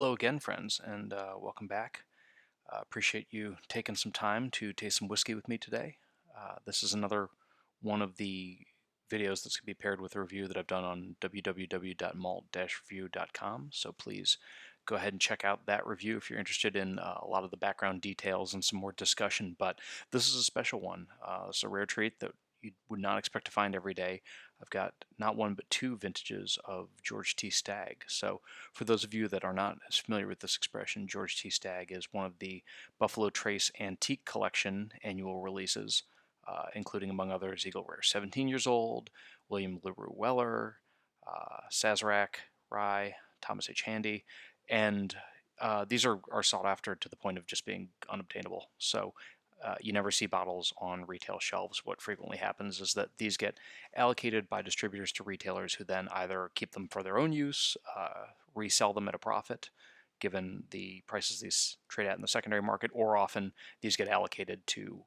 Hello again, friends, and welcome back. Appreciate you taking some time to taste some whiskey with me today. This is another one of the videos that's going to be paired with a review that I've done on www.malt-review.com. So please go ahead and check out that review if you're interested in a lot of the background details and some more discussion. But this is a special one. It's a rare treat that you would not expect to find every day. I've got not one but two vintages of George T. Stagg. So for those of you that are not as familiar with this expression, George T. Stagg is one of the Buffalo Trace Antique Collection annual releases, including, among others, Eagle Rare 17 Years Old, William LaRue Weller, Sazerac, Rye, Thomas H. Handy, and these are sought after to the point of just being unobtainable. So you never see bottles on retail shelves. What frequently happens is that these get allocated by distributors to retailers who then either keep them for their own use, resell them at a profit, given the prices these trade at in the secondary market, or often these get allocated to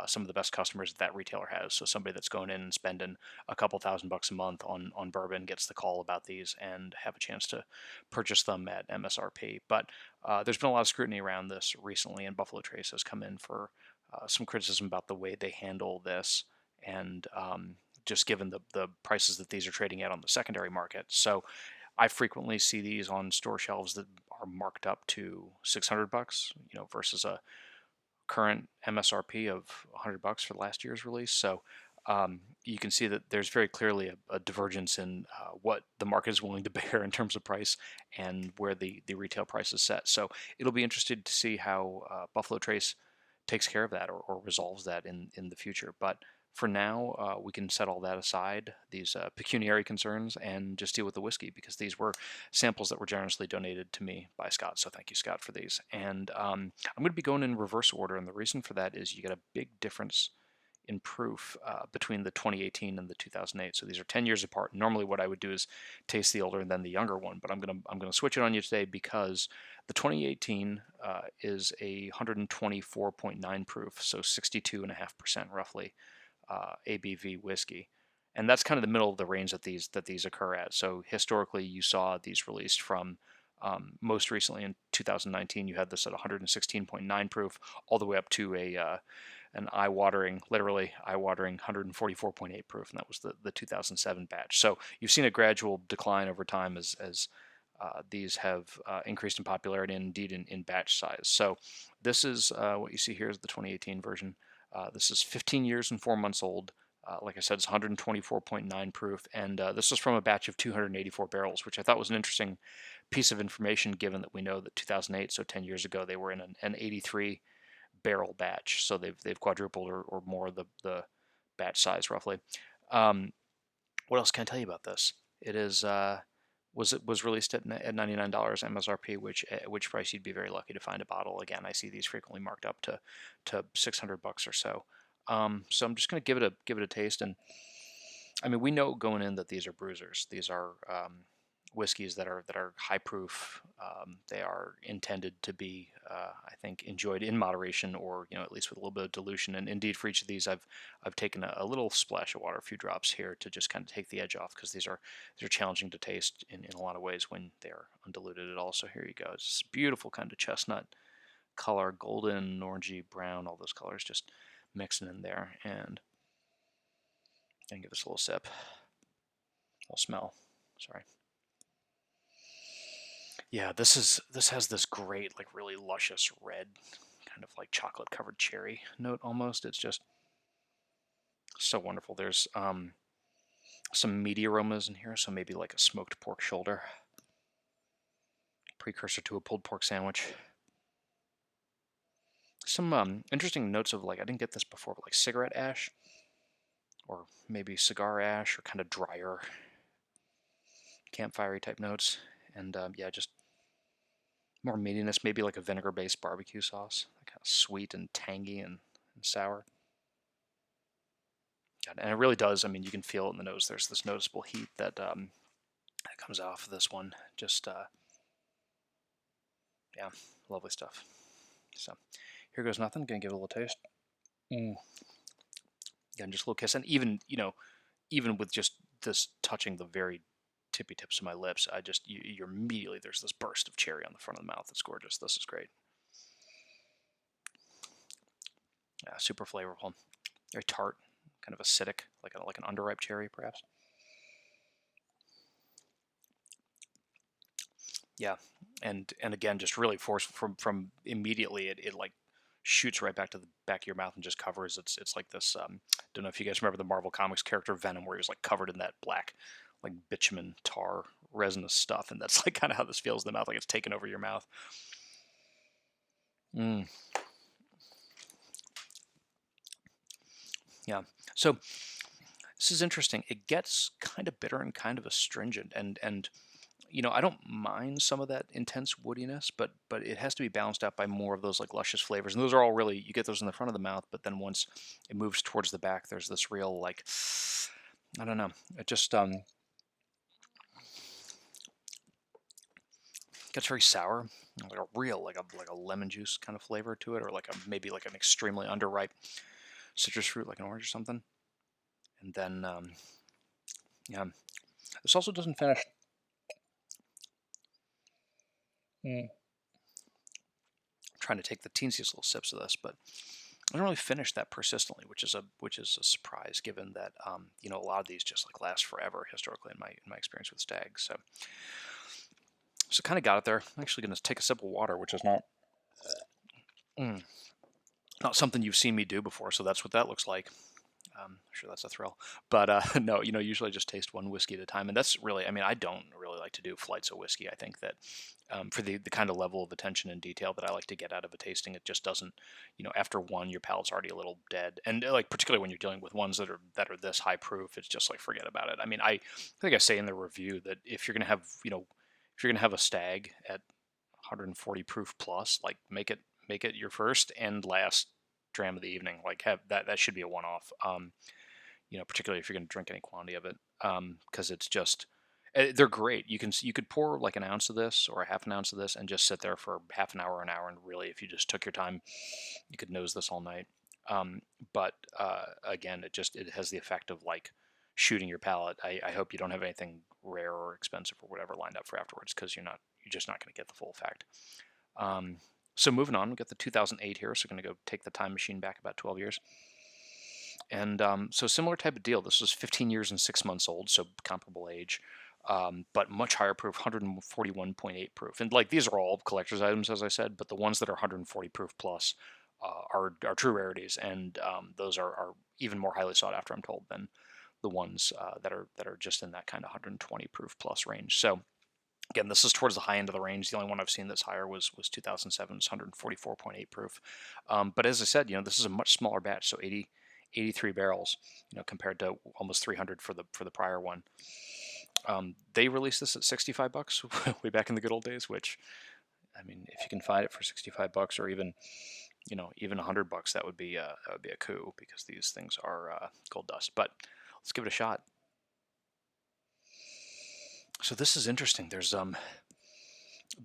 some of the best customers that retailer has. So somebody that's going in and spending a couple $1,000 a month on bourbon gets the call about these and have a chance to purchase them at MSRP. But there's been a lot of scrutiny around this recently, and Buffalo Trace has come in for some criticism about the way they handle this, and just given the prices that these are trading at on the secondary market. So I frequently see these on store shelves that are marked up to $600, versus a current MSRP of $100 for last year's release. So you can see that there's very clearly a divergence in what the market is willing to bear in terms of price and where the retail price is set. So it'll be interesting to see how Buffalo Trace takes care of that or resolves that in the future. But for now, we can set all that aside, these pecuniary concerns, and just deal with the whiskey, because these were samples that were generously donated to me by Scott. So thank you, Scott, for these. And I'm going to be going in reverse order, and the reason for that is you get a big difference in proof between the 2018 and the 2008. So these are 10 years apart. Normally, what I would do is taste the older and then the younger one, but I'm gonna switch it on you today because the 2018 is a 124.9 proof, so 62.5% roughly ABV whiskey. And that's kind of the middle of the range that these occur at. So historically, you saw these released from most recently in 2019. You had this at 116.9 proof, all the way up to an eye-watering, literally eye-watering 144.8 proof, and that was the 2007 batch. So you've seen a gradual decline over time as these have increased in popularity and indeed in batch size. So this is what you see here is the 2018 version. This is 15 years and 4 months old. Like I said, it's 124.9 proof, and this was from a batch of 284 barrels, which I thought was an interesting piece of information, given that we know that 2008, so 10 years ago, they were in an 83 barrel batch, so they've quadrupled or more the batch size roughly. What else can I tell you about this? It is was released at $99 MSRP, which price you'd be very lucky to find a bottle. Again, I see these frequently marked up to $600 or so. So I'm just going to give it a taste, and I mean, we know going in that these are bruisers. These are whiskeys that are high proof. They are intended to be, I think, enjoyed in moderation, or at least with a little bit of dilution. And indeed, for each of these, I've taken a little splash of water, a few drops here, to just kind of take the edge off, because these are challenging to taste in a lot of ways when they are undiluted at all. So here you go. It's this beautiful kind of chestnut color, golden, orangey, brown, all those colors just mixing in there. And give this a little sip. I'll smell. Sorry. Yeah, this has this great, like, really luscious red, kind of like chocolate covered cherry note almost. It's just so wonderful. There's some meaty aromas in here, so maybe like a smoked pork shoulder, precursor to a pulled pork sandwich. Some interesting notes of, like, I didn't get this before, but like cigarette ash, or maybe cigar ash, or kind of drier campfire type notes. And yeah, just more meatiness, maybe like a vinegar-based barbecue sauce, like kind of sweet and tangy and sour. And it really does. I mean, you can feel it in the nose. There's this noticeable heat that comes off of this one. Just yeah, lovely stuff. So here goes nothing. Gonna give it a little taste. Again, just a little kiss, and even with just this touching the very tippy tips of my lips, I just you're immediately, there's this burst of cherry on the front of the mouth. It's gorgeous. This is great. Yeah, super flavorful, very tart, kind of acidic, like an underripe cherry, perhaps. Yeah, and again, just really forceful from immediately. It like shoots right back to the back of your mouth and just covers. It's like this. Don't know if you guys remember the Marvel Comics character Venom, where he was like covered in that black, like bitumen tar resinous stuff, and that's like kind of how this feels in the mouth, like it's taken over your mouth. Mm. Yeah. So this is interesting. It gets kind of bitter and kind of astringent, and I don't mind some of that intense woodiness, but it has to be balanced out by more of those like luscious flavors. And those are all really, you get those in the front of the mouth, but then once it moves towards the back, there's this real like, I don't know, it just gets very sour, like a real like a lemon juice kind of flavor to it, or like maybe like an extremely underripe citrus fruit like an orange or something. And then yeah, this also doesn't finish. Mm. Trying to take the teensiest little sips of this, but I don't really finish that persistently, which is a surprise given that a lot of these just like last forever historically in my experience with Stagg. So kind of got it there. I'm actually going to take a sip of water, which is mm, not something you've seen me do before. So that's what that looks like. I'm sure that's a thrill, but no, usually I just taste one whiskey at a time, and that's really, I mean, I don't really like to do flights of whiskey. I think that for the kind of level of attention and detail that I like to get out of a tasting, it just doesn't, after one, your palate's already a little dead, and like particularly when you're dealing with ones that are this high proof, it's just like forget about it. I mean, I think I say in the review that if you're gonna have, if you're gonna have a Stag at 140 proof plus, like make it your first and last dram of the evening. Like have that should be a one-off. Particularly if you're going to drink any quantity of it, because it's just they're great. You could pour like an ounce of this or a half an ounce of this and just sit there for half an hour, and really, if you just took your time, you could nose this all night. But again, it has the effect of like shooting your palate. I hope you don't have anything rare or expensive or whatever lined up for afterwards, because you're just not going to get the full effect. So moving on, we got the 2008 here. So we're going to go take the time machine back about 12 years. And so similar type of deal. This was 15 years and 6 months old, so comparable age, but much higher proof, 141.8 proof. And like these are all collector's items, as I said, but the ones that are 140 proof plus are true rarities, and those are even more highly sought after, I'm told, than the ones that are just in that kind of 120 proof plus range. So again, this is towards the high end of the range. The only one I've seen that's higher was 2007's 144.8 proof. But as I said, this is a much smaller batch, so 83 barrels, compared to almost 300 for the prior one. They released this at $65 way back in the good old days, which, I mean, if you can find it for $65 or even $100, that would be a coup, because these things are gold dust. But let's give it a shot. So this is interesting. There's the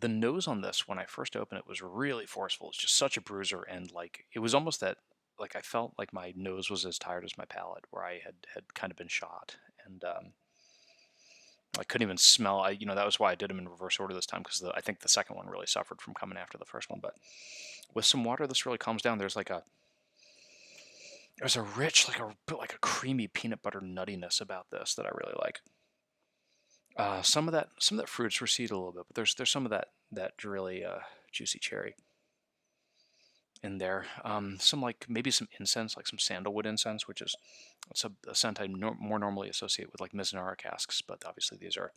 nose on this, when I first opened it, was really forceful. It's just such a bruiser, and like it was almost that, like I felt like my nose was as tired as my palate, where I had kind of been shot, and I couldn't even smell. That was why I did them in reverse order this time, because I think the second one really suffered from coming after the first one. But with some water, this really calms down. There's a rich, like a creamy peanut butter nuttiness about this that I really like. Some of that fruits recede a little bit, but there's some of that really juicy cherry in there. Some, like maybe some incense, like some sandalwood incense, which is a scent I more normally associate with like Mizunara casks, but obviously these are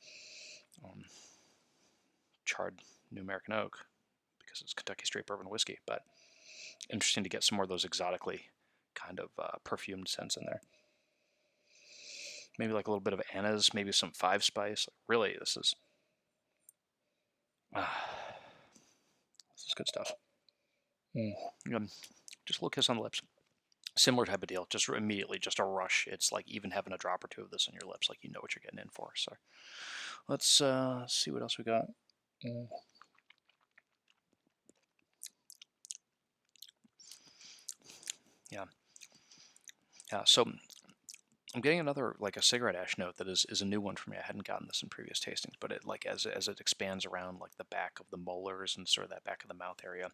charred New American oak, because it's Kentucky straight bourbon whiskey. But interesting to get some more of those exotically kind of perfumed scents in there. Maybe like a little bit of anise, maybe some five spice. Really, this is good stuff. Just a little kiss on the lips. Similar type of deal, just immediately, just a rush. It's like even having a drop or two of this on your lips, like you know what you're getting in for. So let's see what else we got. Yeah. So I'm getting another like a cigarette ash note that is a new one for me. I hadn't gotten this in previous tastings, but it like as it expands around like the back of the molars and sort of that back of the mouth area,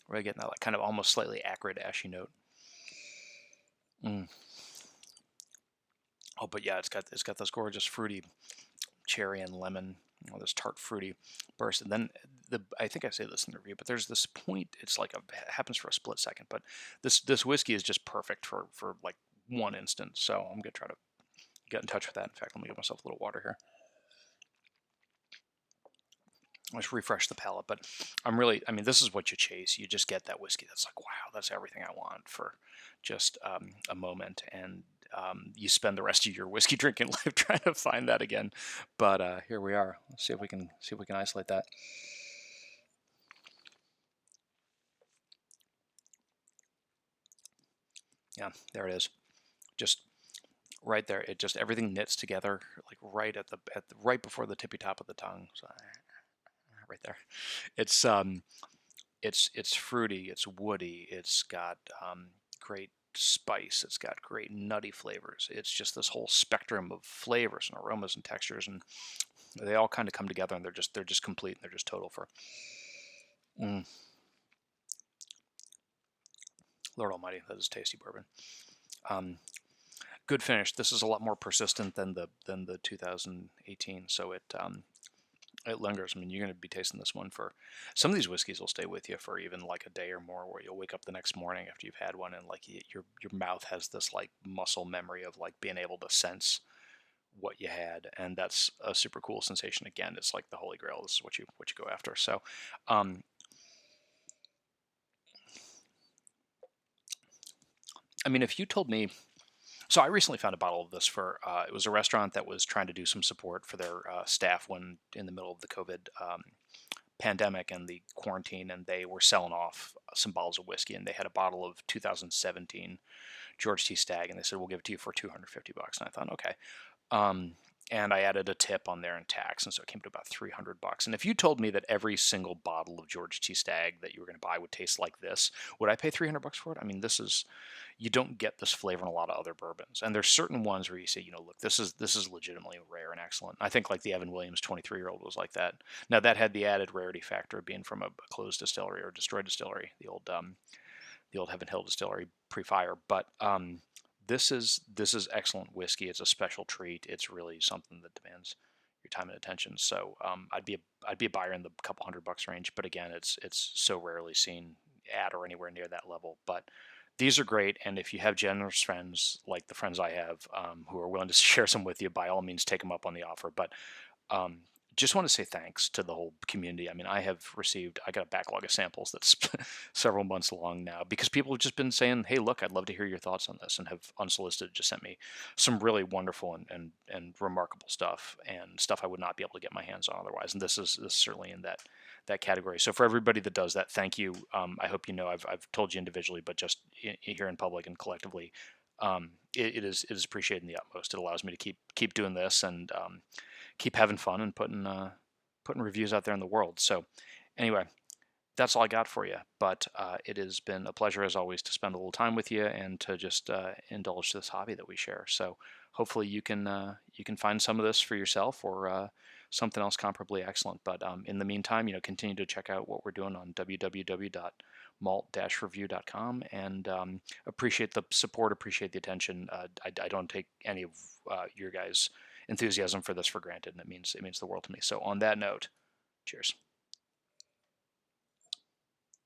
we're getting that like kind of almost slightly acrid ashy note. Mm. Oh, but yeah, it's got this gorgeous fruity cherry and lemon, this tart fruity burst. And then I think I say this in the review, but there's this point. It's like it happens for a split second, but this whiskey is just perfect for like one instant. So I'm gonna try to get in touch with that. In fact, let me give myself a little water here. Let's refresh the palate. But I mean, this is what you chase. You just get that whiskey that's like, wow, that's everything I want for just a moment. And you spend the rest of your whiskey drinking life trying to find that again. But here we are. Let's see if we can isolate that. Yeah, there it is. Just right there. It just everything knits together like right right before the tippy top of the tongue. So right there. It's it's fruity, it's woody, it's got great spice, it's got great nutty flavors. It's just this whole spectrum of flavors and aromas and textures, and they all kind of come together, and they're just complete, and they're just total for. Mm, Lord Almighty, that is tasty bourbon. Um, Good finish. This is a lot more persistent than the 2018, so it lingers. I mean, you're going to be tasting this one for some of these whiskeys will stay with you for even like a day or more, where you'll wake up the next morning after you've had one and like your mouth has this like muscle memory of like being able to sense what you had, and that's a super cool sensation. Again, it's like the holy grail. This is what you go after. So, um, I mean, if you told me. So I recently found a bottle of this for. It was a restaurant that was trying to do some support for their staff when in the middle of the COVID pandemic and the quarantine, and they were selling off some bottles of whiskey, and they had a bottle of 2017 George T. Stagg, and they said we'll give it to you for $250. And I thought, okay. Um, and I added a tip on there and tax, and so it came to about $300. And if you told me that every single bottle of George T. Stagg that you were going to buy would taste like this, would I pay $300 for it? I mean, you don't get this flavor in a lot of other bourbons, and there's certain ones where you say, look, this is legitimately rare and excellent. I think like the Evan Williams 23-year-old was like that. Now that had the added rarity factor of being from a closed distillery or destroyed distillery, the old Heaven Hill distillery pre-fire, but this is excellent whiskey. It's a special treat. It's really something that demands your time and attention. So I'd be a buyer in the couple $100 range, but again, it's so rarely seen at or anywhere near that level. But these are great, and if you have generous friends like the friends I have who are willing to share some with you, by all means, take them up on the offer. But um, just want to say thanks to the whole community. I mean, I got a backlog of samples that's several months long now because people have just been saying, hey, look, I'd love to hear your thoughts on this, and have unsolicited just sent me some really wonderful and remarkable stuff, and stuff I would not be able to get my hands on otherwise. And this is certainly in that category. So for everybody that does that, thank you. I hope you know I've told you individually, but just here in public and collectively, it is appreciated in the utmost. It allows me to keep doing this and keep having fun and putting reviews out there in the world. So anyway, that's all I got for you. But it has been a pleasure as always to spend a little time with you and to just indulge this hobby that we share. So hopefully you can find some of this for yourself or something else comparably excellent. But in the meantime, continue to check out what we're doing on www.malt-review.com, and appreciate the support, appreciate the attention. I don't take any of your guys' enthusiasm for this for granted, and it means the world to me. So on that note, cheers.